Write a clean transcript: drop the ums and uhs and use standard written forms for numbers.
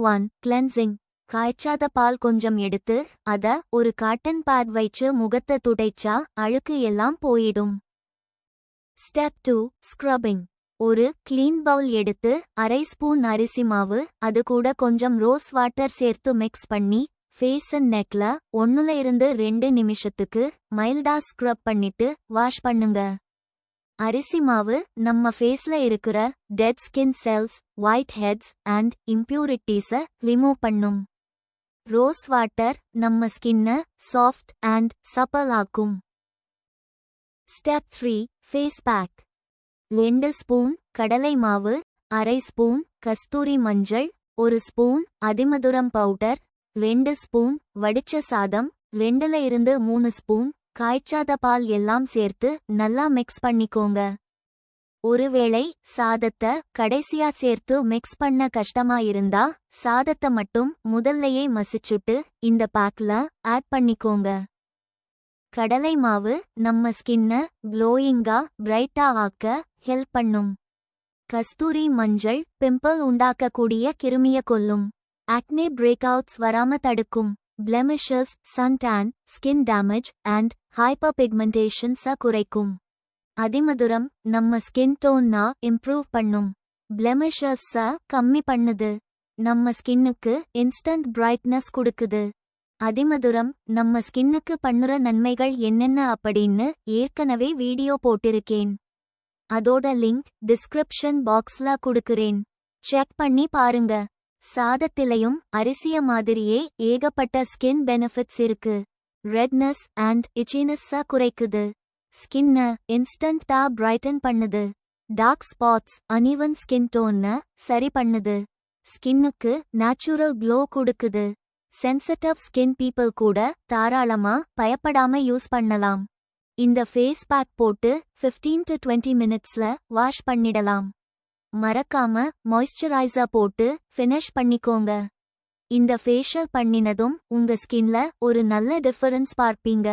1 cleansing. காய்ச்சாத பால் கொஞ்சம் எடுத்து அத ஒரு காட்டன் பேட் வச்சு முகத்தை துடைச்சா அழுக்கு எல்லாம் போயிடும். Step 2 scrubbing. ஒரு கிளீன் பவுல் எடுத்து அரை ஸ்பூன் அரிசி மாவு அது கூட கொஞ்சம் ரோஸ் வாட்டர் சேர்த்து மிக்ஸ் பண்ணி ஃபேஸ் அண்ட் நெக்ல 1-2 நிமிஷத்துக்கு மைல்டா ஸ்க்ரப் பண்ணிட்டு வாஷ் பண்ணுங்க. அரிசி மாவு நம்ம ஃபேஸ்ல இருக்கிற dead skin cells, white heads and இம்பியூரிட்டிஸை ரிமூவ் பண்ணும். ரோஸ் வாட்டர் நம்ம ஸ்கின்னை சாஃப்ட் அண்ட் சப்பல் ஆக்கும். Step 3 face pack. 2 ஸ்பூன் கடலை மாவு, அரை ஸ்பூன் கஸ்தூரி மஞ்சள், 1 ஸ்பூன் அதிமதுரம் பவுடர், 2 ஸ்பூன் வடிச்ச சாதம், 2-3 ஸ்பூன் காய்ச்சாத பால் எல்லாம் சேர்த்து நல்லா மிக்ஸ் பண்ணிக்கோங்க. ஒருவேளை சாதத்தை கடைசியா சேர்த்து மிக்ஸ் பண்ண கஷ்டமா இருந்தா சாதத்தை மட்டும் முதல்லையே மசிச்சுட்டு இந்த பேக்ல ஆட் பண்ணிக்கோங்க. கடலை மாவு நம்ம ஸ்கின்னை க்ளோயிங்கா பிரைட்டா ஆக்க ஹெல்ப் பண்ணும். கஸ்தூரி மஞ்சள் பிம்பிள் உண்டாக்கக்கூடிய கிருமிய கொல்லும். ஆக்னே பிரேக்அவுட்ஸ் வராம தடுக்கும். Blemishes, suntan, skin damage and ஹைப்பர்பிக்மெண்டேஷன்ஸை குறைக்கும். அதிமதுரம் நம்ம ஸ்கின் டோன்னா இம்ப்ரூவ் பண்ணும். பிளெமிஷஸை கம்மி பண்ணுது. நம்ம ஸ்கின்னுக்கு இன்ஸ்டன்ட் பிரைட்னஸ் கொடுக்குது. அதிமதுரம் நம்ம ஸ்கின்னுக்கு பண்ணுற நன்மைகள் என்னென்ன அப்படின்னு ஏற்கனவே வீடியோ போட்டிருக்கேன். அதோட லிங்க் டிஸ்கிரிப்ஷன் பாக்ஸ்ல கொடுக்கிறேன். செக் பண்ணி பாருங்க. சாதத்திலையும் அரிசிய மாதிரியே ஏகப்பட்ட ஸ்கின் பெனிஃபிட்ஸ் இருக்கு. ரெட்னஸ் அண்ட் இச்சினஸ்ஸை குறைக்குது. ஸ்கின்னை இன்ஸ்டன்ட்டா பிரைட்டன் பண்ணுது. டார்க் ஸ்பாட்ஸ், அன்ஈவன் ஸ்கின் டோன்னு சரி பண்ணுது. ஸ்கின்னுக்கு நேச்சுரல் க்ளோ கொடுக்குது. சென்சிட்டிவ் ஸ்கின் பீப்பிள் கூட தாராளமா பயப்படாம யூஸ் பண்ணலாம். இந்த ஃபேஸ் பேக் போட்டு 15 to 20 மினிட்ஸ்ல வாஷ் பண்ணிடலாம். மறக்காம மாய்ஸ்சரைசர் போட்டு ஃபினிஷ் பண்ணிக்கோங்க. இந்த ஃபேஷியல் பண்ணினதும் உங்க ஸ்கின்ல ஒரு நல்ல டிஃபரன்ஸ் பார்ப்பீங்க.